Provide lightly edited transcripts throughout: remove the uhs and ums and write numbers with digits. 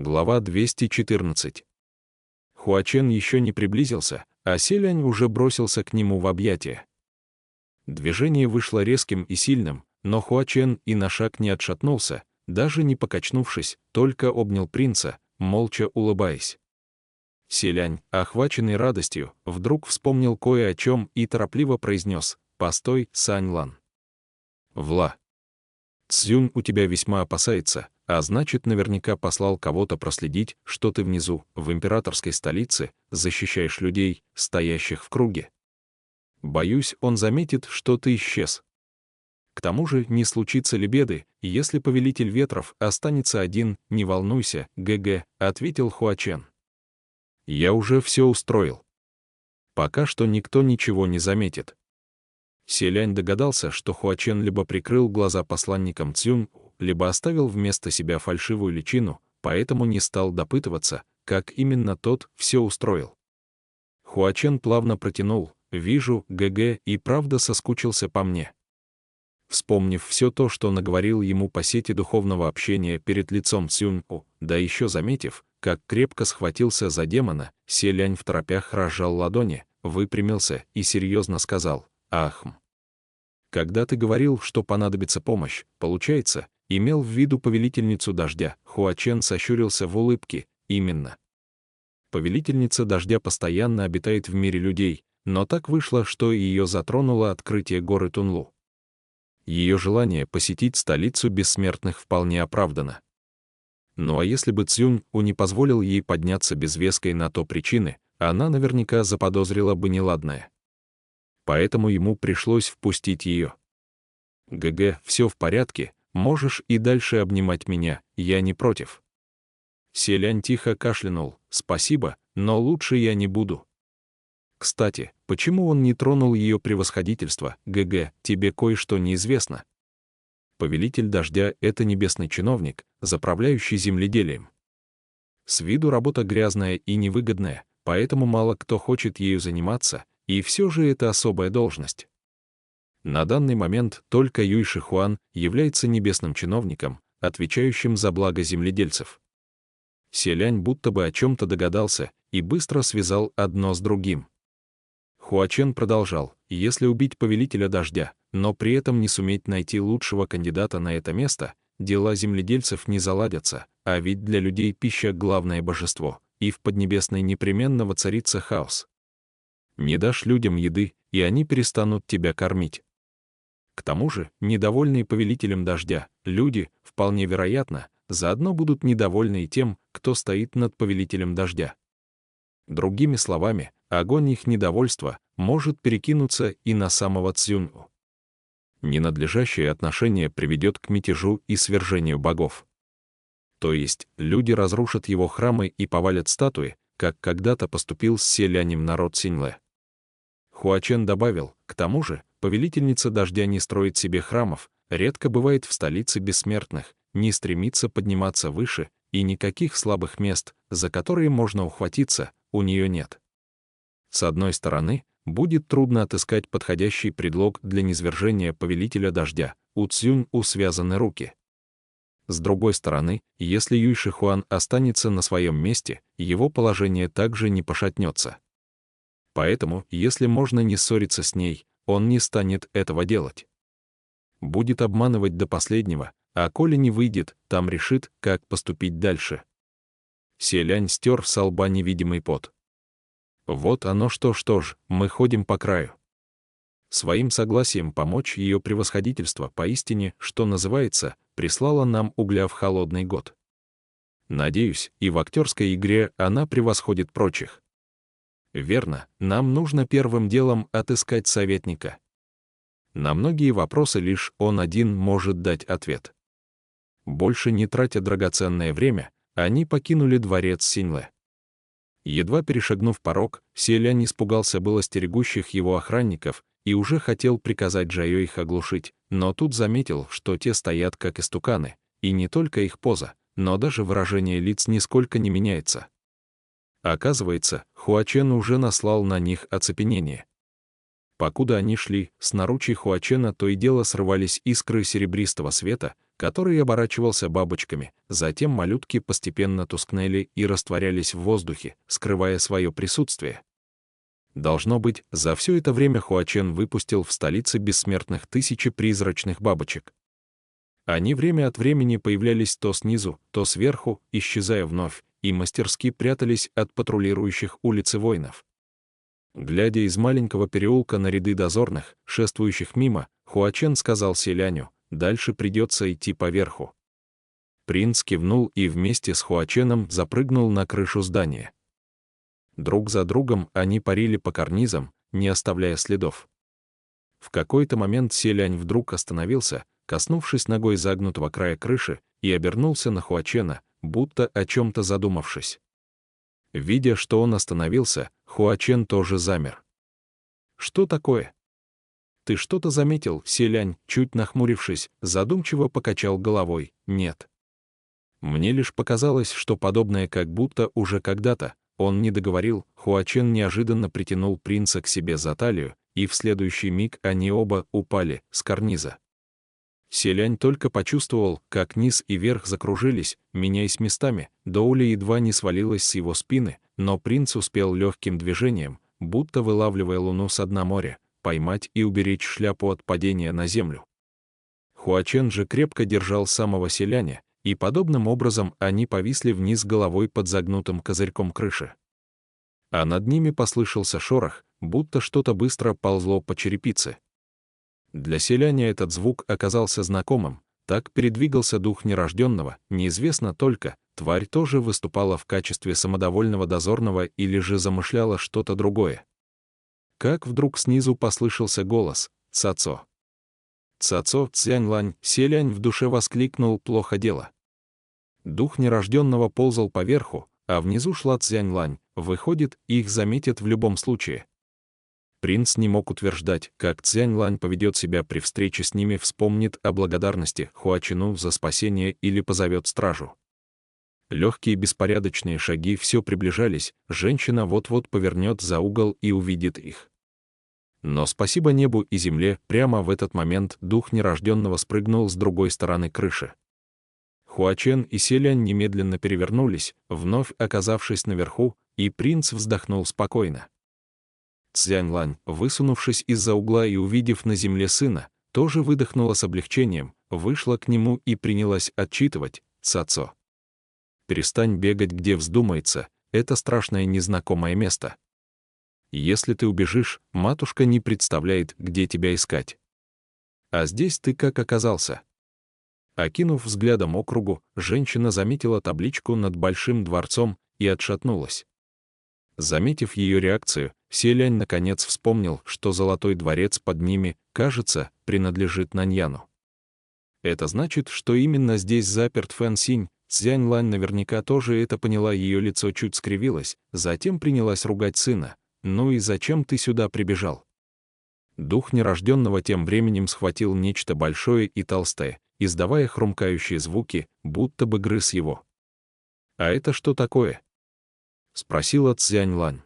Глава 214. Хуачен еще не приблизился, а Селянь уже бросился к нему в объятия. Движение вышло резким и сильным, но Хуачен и на шаг не отшатнулся, даже не покачнувшись, только обнял принца, молча улыбаясь. Селянь, охваченный радостью, вдруг вспомнил кое о чем и торопливо произнес: «Постой, Саньлан. Вла. Цзюнь у тебя весьма опасается, а значит, наверняка послал кого-то проследить, что ты внизу, в императорской столице, защищаешь людей, стоящих в круге. Боюсь, он заметит, что ты исчез. К тому же не случится ли беды, если повелитель ветров останется один, не волнуйся, ГГ», — ответил Хуачен. «Я уже все устроил. Пока что никто ничего не заметит». Селянь догадался, что Хуачен либо прикрыл глаза посланникам Цзюнь, либо оставил вместо себя фальшивую личину, поэтому не стал допытываться, как именно тот все устроил. Хуачен плавно протянул: «Вижу, ГГ и правда соскучился по мне». Вспомнив все то, что наговорил ему по сети духовного общения перед лицом Цзюнь-У, да еще заметив, как крепко схватился за демона, Селянь второпях разжал ладони, выпрямился и серьезно сказал: «Ахм. Когда ты говорил, что понадобится помощь, получается, имел в виду повелительницу дождя?» Хуачен сощурился в улыбке. «Именно. Повелительница дождя постоянно обитает в мире людей, но так вышло, что ее затронуло открытие горы Тунлу. Ее желание посетить столицу бессмертных вполне оправдано. Ну а если бы Цзюнь-У не позволил ей подняться без веской на то причины, она наверняка заподозрила бы неладное. Поэтому ему пришлось впустить ее. ГГ, все в порядке, можешь и дальше обнимать меня, я не против». Селянь тихо кашлянул: «Спасибо, но лучше я не буду». «Кстати, почему он не тронул ее превосходительство, ГГ, тебе кое-что неизвестно. Повелитель дождя — это небесный чиновник, заправляющий земледелием. С виду работа грязная и невыгодная, поэтому мало кто хочет ею заниматься, и все же это особая должность. На данный момент только Юй Шихуан является небесным чиновником, отвечающим за благо земледельцев». Селянь будто бы о чем-то догадался и быстро связал одно с другим. Хуачен продолжал: «Если убить повелителя дождя, но при этом не суметь найти лучшего кандидата на это место, дела земледельцев не заладятся, а ведь для людей пища — главное божество, и в Поднебесной непременно воцарится хаос. Не дашь людям еды, и они перестанут тебя кормить. К тому же, недовольные повелителем дождя, люди, вполне вероятно, заодно будут недовольны и тем, кто стоит над повелителем дождя. Другими словами, огонь их недовольства может перекинуться и на самого Цзюнь-У. Ненадлежащее отношение приведет к мятежу и свержению богов. То есть люди разрушат его храмы и повалят статуи, как когда-то поступил с Селянем народ Синьлэ». Хуачен добавил: «К тому же, повелительница дождя не строит себе храмов, редко бывает в столице бессмертных, не стремится подниматься выше, и никаких слабых мест, за которые можно ухватиться, у нее нет. С одной стороны, будет трудно отыскать подходящий предлог для низвержения повелителя дождя, у Цзюнь-У связаны руки. С другой стороны, если Юй Шихуан останется на своем месте, его положение также не пошатнется. Поэтому, если можно не ссориться с ней, он не станет этого делать. Будет обманывать до последнего, а коли не выйдет, там решит, как поступить дальше». Селянь стер со лба невидимый пот. «Вот оно что ж, мы ходим по краю. Своим согласием помочь ее превосходительство поистине, что называется, прислала нам угля в холодный год. Надеюсь, и в актерской игре она превосходит прочих. Верно, нам нужно первым делом отыскать советника. На многие вопросы лишь он один может дать ответ». Больше не тратя драгоценное время, они покинули дворец Синьлэ. Едва перешагнув порог, Селянь испугался было стерегущих его охранников и уже хотел приказать Джайо их оглушить, но тут заметил, что те стоят как истуканы, и не только их поза, но даже выражение лиц нисколько не меняется. Оказывается, Хуачен уже наслал на них оцепенение. Покуда они шли, с наручий Хуачена то и дело срывались искры серебристого света, который оборачивался бабочками, затем малютки постепенно тускнели и растворялись в воздухе, скрывая свое присутствие. Должно быть, за все это время Хуачен выпустил в столице бессмертных тысячи призрачных бабочек. Они время от времени появлялись то снизу, то сверху, исчезая вновь, и мастерски прятались от патрулирующих улицы воинов. Глядя из маленького переулка на ряды дозорных, шествующих мимо, Хуачен сказал селяню: «Дальше придется идти поверху». Принц кивнул и вместе с Хуаченом запрыгнул на крышу здания. Друг за другом они парили по карнизам, не оставляя следов. В какой-то момент селянь вдруг остановился, коснувшись ногой загнутого края крыши, и обернулся на Хуачена, будто о чем-то задумавшись. Видя, что он остановился, Хуачен тоже замер. «Что такое?» «Ты что-то заметил?» Селянь, чуть нахмурившись, задумчиво покачал головой. «Нет. Мне лишь показалось, что подобное как будто уже когда-то». Он не договорил, Хуачен неожиданно притянул принца к себе за талию, и в следующий миг они оба упали с карниза. Селянь только почувствовал, как низ и верх закружились, меняясь местами, Доули едва не свалилась с его спины, но принц успел легким движением, будто вылавливая луну с дна моря, поймать и уберечь шляпу от падения на землю. Хуачен же крепко держал самого селяня, и подобным образом они повисли вниз головой под загнутым козырьком крыши. А над ними послышался шорох, будто что-то быстро ползло по черепице. Для селяня этот звук оказался знакомым, так передвигался дух нерожденного, неизвестно только, тварь тоже выступала в качестве самодовольного дозорного или же замышляла что-то другое. Как вдруг снизу послышался голос: «Цацо! Цацо, Цзяньлань!» Селянь в душе воскликнул: «Плохо дело». Дух нерожденного ползал поверху, а внизу шла Цзяньлань, выходит, их заметят в любом случае. Принц не мог утверждать, как Цзяньлань поведет себя при встрече с ними, вспомнит о благодарности Хуачену за спасение или позовет стражу. Легкие беспорядочные шаги все приближались, женщина вот-вот повернет за угол и увидит их. Но спасибо небу и земле, прямо в этот момент дух нерожденного спрыгнул с другой стороны крыши. Хуачен и селянь немедленно перевернулись, вновь оказавшись наверху, и принц вздохнул спокойно. Цзяньлань, высунувшись из-за угла и увидев на земле сына, тоже выдохнула с облегчением, вышла к нему и принялась отчитывать: «Цацо, перестань бегать где вздумается, это страшное незнакомое место. Если ты убежишь, матушка не представляет, где тебя искать. А здесь ты как оказался?» Окинув взглядом округу, женщина заметила табличку над большим дворцом и отшатнулась. Заметив ее реакцию, селянь наконец вспомнил, что золотой дворец под ними, кажется, принадлежит Наньяну. Это значит, что именно здесь заперт Фэн Синь. Цзяньлань наверняка тоже это поняла, ее лицо чуть скривилось, затем принялась ругать сына. «Ну и зачем ты сюда прибежал?» Дух нерожденного тем временем схватил нечто большое и толстое, издавая хрумкающие звуки, будто бы грыз его. «А это что такое?» — спросила Цзяньлань.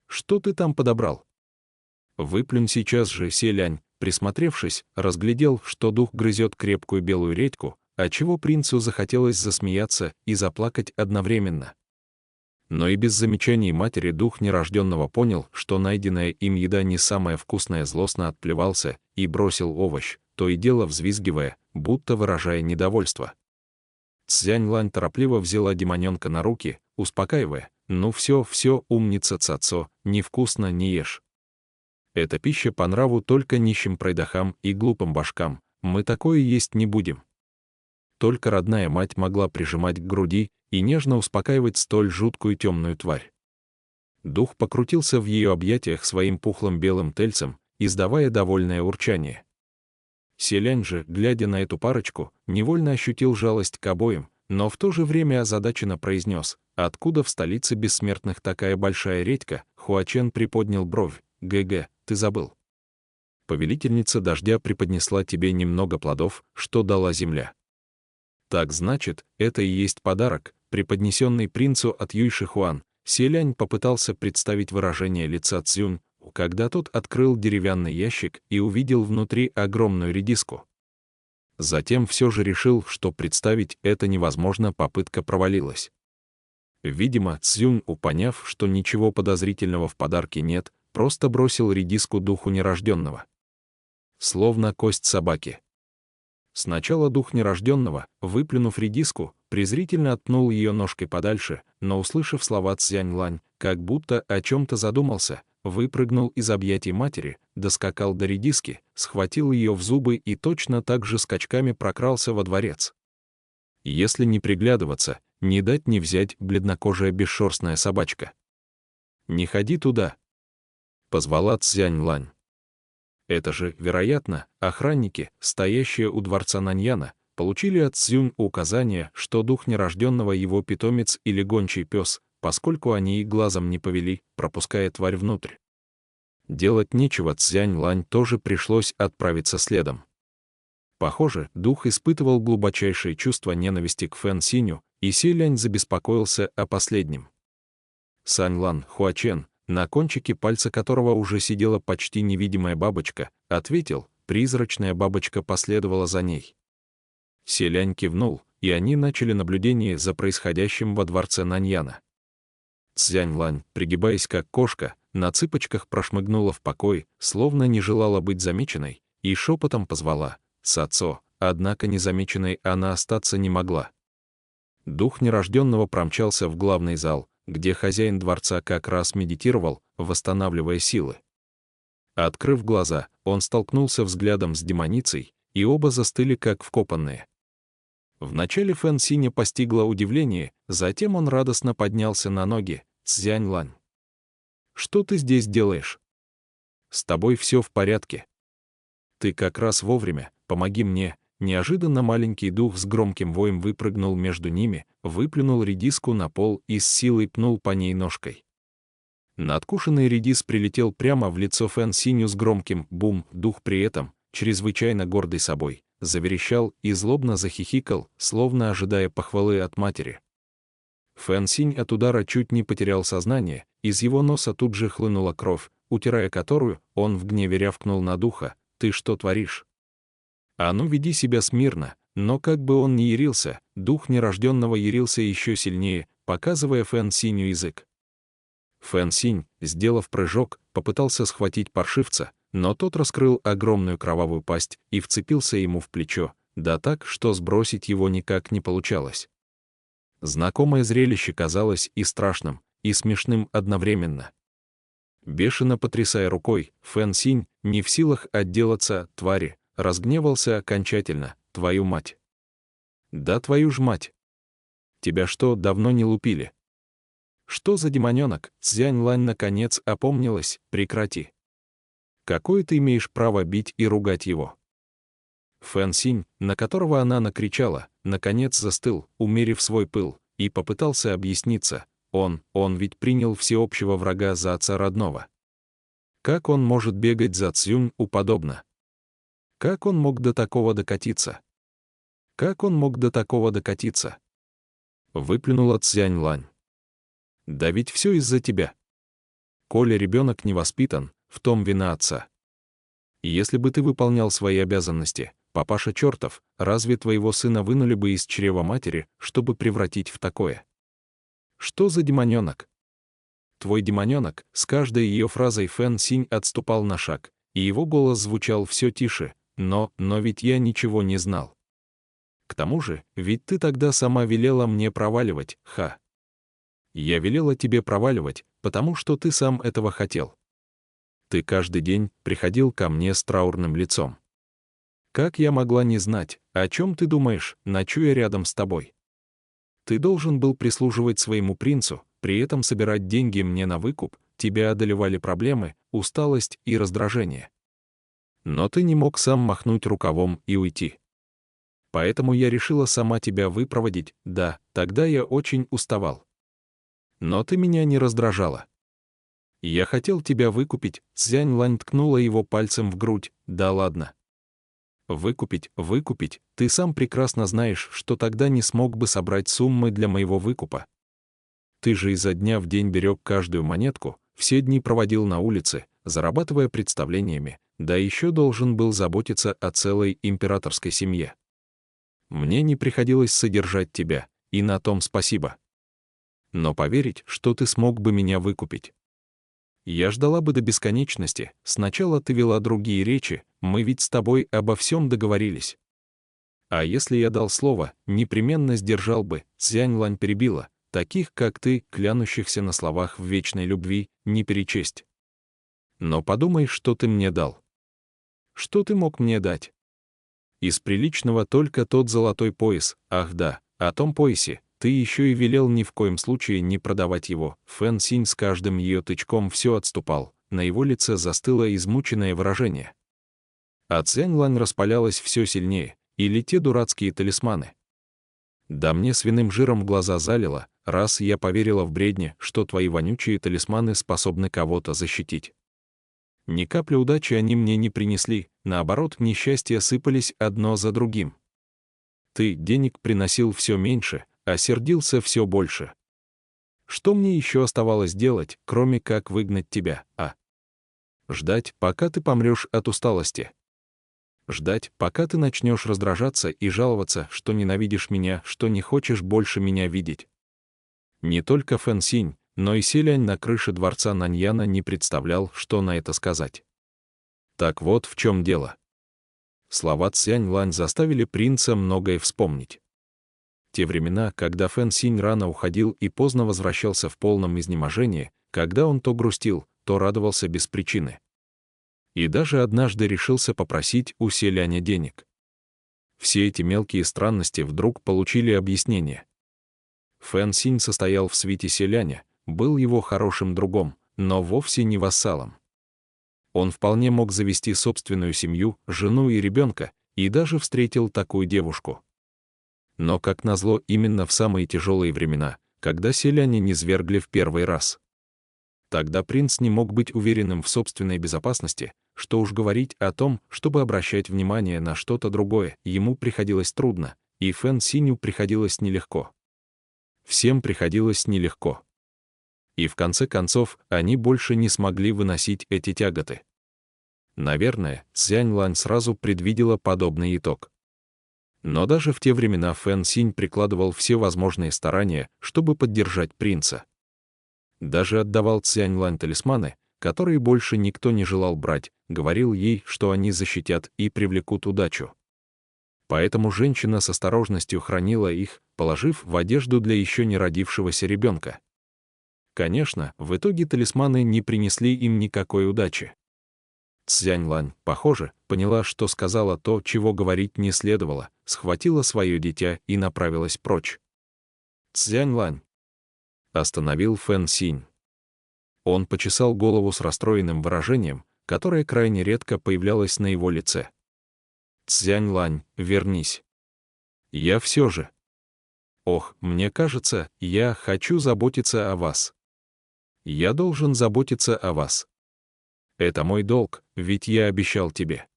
«Что ты там подобрал?» «Выплюнь сейчас же!» Селянь, присмотревшись, разглядел, что дух грызет крепкую белую редьку, отчего принцу захотелось засмеяться и заплакать одновременно. Но и без замечаний матери дух нерожденного понял, что найденная им еда не самая вкусная, злостно отплевался и бросил овощ, то и дело взвизгивая, будто выражая недовольство. Цзяньлань торопливо взяла демоненка на руки, успокаивая: «Ну все, умница Цацо, невкусно не ешь. Эта пища по нраву только нищим пройдохам и глупым башкам, мы такое есть не будем». Только родная мать могла прижимать к груди и нежно успокаивать столь жуткую темную тварь. Дух покрутился в ее объятиях своим пухлым белым тельцем, издавая довольное урчание. Селянь же, глядя на эту парочку, невольно ощутил жалость к обоим, но в то же время озадаченно произнес: «Откуда в столице бессмертных такая большая редька?» Хуачен приподнял бровь. «ГГ, ты забыл. Повелительница дождя преподнесла тебе немного плодов, что дала земля. Так значит, это и есть подарок, преподнесенный принцу от Юйшихуан». Селянь попытался представить выражение лица Цзюнь, когда тот открыл деревянный ящик и увидел внутри огромную редиску. Затем все же решил, что представить это невозможно, попытка провалилась. Видимо, Цзюнь, поняв, что ничего подозрительного в подарке нет, просто бросил редиску духу нерожденного. Словно кость собаки. Сначала дух нерожденного, выплюнув редиску, презрительно отпнул ее ножкой подальше, но, услышав слова Цзянь-Лань, как будто о чем-то задумался, выпрыгнул из объятий матери, доскакал до редиски, схватил ее в зубы и точно так же скачками прокрался во дворец. Если не приглядываться, не дать не взять бледнокожая бесшерстная собачка. «Не ходи туда!» — позвала Цзянь-Лань. Это же, вероятно, охранники, стоящие у дворца Наньяна, получили от Цзюнь указание, что дух нерожденного его питомец или гончий пес, поскольку они и глазом не повели, пропуская тварь внутрь. Делать нечего, Цзянь-Лань тоже пришлось отправиться следом. Похоже, дух испытывал глубочайшее чувство ненависти к Фэн Синю, и Селянь забеспокоился о последнем. Саньлан Хуачен, на кончике пальца которого уже сидела почти невидимая бабочка, ответил, призрачная бабочка последовала за ней. Селянь кивнул, и они начали наблюдение за происходящим во дворце Наньяна. Цзянь-Лань, пригибаясь как кошка, на цыпочках прошмыгнула в покой, словно не желала быть замеченной, и шепотом позвала «Цацо», однако незамеченной она остаться не могла. Дух нерожденного промчался в главный зал, где хозяин дворца как раз медитировал, восстанавливая силы. Открыв глаза, он столкнулся взглядом с демоницей, и оба застыли как вкопанные. Вначале Фэн Синя постигло удивление, затем он радостно поднялся на ноги. «Цзянь-Лань, что ты здесь делаешь? С тобой все в порядке? Ты как раз вовремя, помоги мне». Неожиданно маленький дух с громким воем выпрыгнул между ними, выплюнул редиску на пол и с силой пнул по ней ножкой. Надкушенный редис прилетел прямо в лицо Фэн Синю с громким «бум», дух при этом, чрезвычайно гордый собой, заверещал и злобно захихикал, словно ожидая похвалы от матери. Фэн Синь от удара чуть не потерял сознание, из его носа тут же хлынула кровь, утирая которую, он в гневе рявкнул на духа: «Ты что творишь? А ну веди себя смирно!» Но как бы он ни ярился, дух нерожденного ярился еще сильнее, показывая Фэн Синю язык. Фэн Синь, сделав прыжок, попытался схватить паршивца, но тот раскрыл огромную кровавую пасть и вцепился ему в плечо, да так, что сбросить его никак не получалось. Знакомое зрелище казалось и страшным, и смешным одновременно. Бешено потрясая рукой, Фэн Синь, не в силах отделаться от твари, разгневался окончательно: «Твою мать!» «Да твою ж мать! Тебя что, давно не лупили?» «Что за демоненок?» Цзянь-Лань наконец опомнилась: «Прекрати! Какое ты имеешь право бить и ругать его?» Фэн Синь, на которого она накричала, наконец застыл, умерив свой пыл, и попытался объясниться. Он ведь принял всеобщего врага за отца родного. Как он может бегать за Цзюнь подобно? Как он мог до такого докатиться? Как он мог до такого докатиться? Выплюнула Цзянь-Лань. Да ведь все из-за тебя. Коли ребенок не воспитан, в том вина отца. Если бы ты выполнял свои обязанности, папаша чертов, разве твоего сына вынули бы из чрева матери, чтобы превратить в такое? Что за демоненок? Твой демоненок. С каждой ее фразой Фэн Синь отступал на шаг, и его голос звучал все тише. Но ведь я ничего не знал. К тому же, ведь ты тогда сама велела мне проваливать, ха. Я велела тебе проваливать, потому что ты сам этого хотел. Ты каждый день приходил ко мне с траурным лицом. Как я могла не знать, о чем ты думаешь, ночуя рядом с тобой? Ты должен был прислуживать своему принцу, при этом собирать деньги мне на выкуп, тебя одолевали проблемы, усталость и раздражение. Но ты не мог сам махнуть рукавом и уйти. Поэтому я решила сама тебя выпроводить, да, тогда я очень уставал. Но ты меня не раздражала. Я хотел тебя выкупить. Цзянь-Лань ткнула его пальцем в грудь. Да ладно. Выкупить, ты сам прекрасно знаешь, что тогда не смог бы собрать суммы для моего выкупа. Ты же изо дня в день берег каждую монетку, все дни проводил на улице, зарабатывая представлениями, да еще должен был заботиться о целой императорской семье. Мне не приходилось содержать тебя, и на том спасибо. Но поверить, что ты смог бы меня выкупить. Я ждала бы до бесконечности, сначала ты вела другие речи, мы ведь с тобой обо всем договорились. А если я дал слово, непременно сдержал бы, Цзянь Лань перебила, таких, как ты, клянущихся на словах в вечной любви, не перечесть. Но подумай, что ты мне дал. Что ты мог мне дать? Из приличного только тот золотой пояс, ах да, о том поясе, ты еще и велел ни в коем случае не продавать его. Фэн Синь с каждым ее тычком все отступал, на его лице застыло измученное выражение. А Цзянь Лань распалялась все сильнее, или те дурацкие талисманы. Да мне свиным жиром глаза залило, раз я поверила в бредни, что твои вонючие талисманы способны кого-то защитить. Ни капли удачи они мне не принесли, наоборот, несчастья сыпались одно за другим. Ты денег приносил все меньше, а сердился все больше. Что мне еще оставалось делать, кроме как выгнать тебя, а? Ждать, пока ты помрешь от усталости. Ждать, пока ты начнешь раздражаться и жаловаться, что ненавидишь меня, что не хочешь больше меня видеть. Не только Фэн Синь, но и Селянь на крыше дворца Наньяна не представлял, что на это сказать. Так вот в чем дело. Слова Цзянь Лань заставили принца многое вспомнить. Те времена, когда Фэн Синь рано уходил и поздно возвращался в полном изнеможении, когда он то грустил, то радовался без причины. И даже однажды решился попросить у Селяня денег. Все эти мелкие странности вдруг получили объяснение. Фэн Синь состоял в свите Селяня, был его хорошим другом, но вовсе не вассалом. Он вполне мог завести собственную семью, жену и ребенка, и даже встретил такую девушку. Но, как назло, именно в самые тяжелые времена, когда селяне низвергли в первый раз. Тогда принц не мог быть уверенным в собственной безопасности, что уж говорить о том, чтобы обращать внимание на что-то другое, ему приходилось трудно, и Фэн Синю приходилось нелегко. Всем приходилось нелегко. И в конце концов, они больше не смогли выносить эти тяготы. Наверное, Цзянь Лань сразу предвидела подобный итог. Но даже в те времена Фэн Синь прикладывал все возможные старания, чтобы поддержать принца. Даже отдавал Цзянь Лань талисманы, которые больше никто не желал брать, говорил ей, что они защитят и привлекут удачу. Поэтому женщина с осторожностью хранила их, положив в одежду для еще не родившегося ребенка. Конечно, в итоге талисманы не принесли им никакой удачи. Цзянь Лань, похоже, поняла, что сказала то, чего говорить не следовало, схватила свое дитя и направилась прочь. Цзянь Лань остановил Фэн Синь. Он почесал голову с расстроенным выражением, которое крайне редко появлялось на его лице. Цзянь Лань, вернись. Я все же. Ох, мне кажется, я хочу заботиться о вас. Я должен заботиться о вас. Это мой долг, ведь я обещал тебе.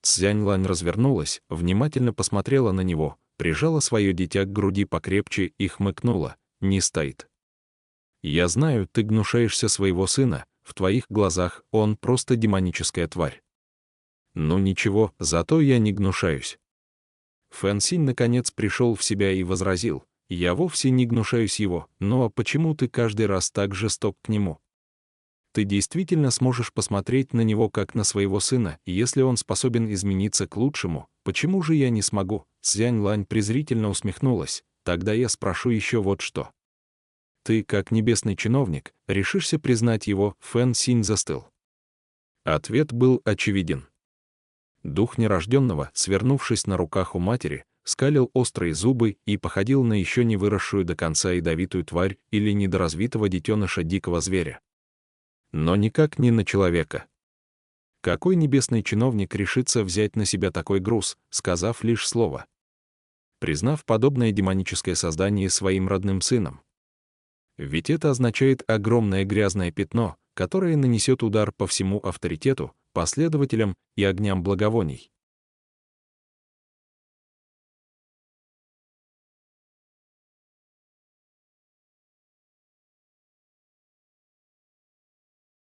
Цзянь Лань развернулась, внимательно посмотрела на него, прижала свое дитя к груди покрепче и хмыкнула. Не стоит. Я знаю, ты гнушаешься своего сына, в твоих глазах он просто демоническая тварь. Ну ничего, зато я не гнушаюсь. Фэн Синь наконец пришел в себя и возразил. Я вовсе не гнушаюсь его, но почему ты каждый раз так жесток к нему? Ты действительно сможешь посмотреть на него как на своего сына, и если он способен измениться к лучшему, почему же я не смогу? Цзянь Лань презрительно усмехнулась. Тогда я спрошу еще вот что. Ты, как небесный чиновник, решишься признать его? Фэн Синь застыл. Ответ был очевиден. Дух нерожденного, свернувшись на руках у матери, скалил острые зубы и походил на еще не выросшую до конца ядовитую тварь или недоразвитого детеныша дикого зверя. Но никак не на человека. Какой небесный чиновник решится взять на себя такой груз, сказав лишь слово? Признав подобное демоническое создание своим родным сыном? Ведь это означает огромное грязное пятно, которое нанесет удар по всему авторитету, последователям и огням благовоний.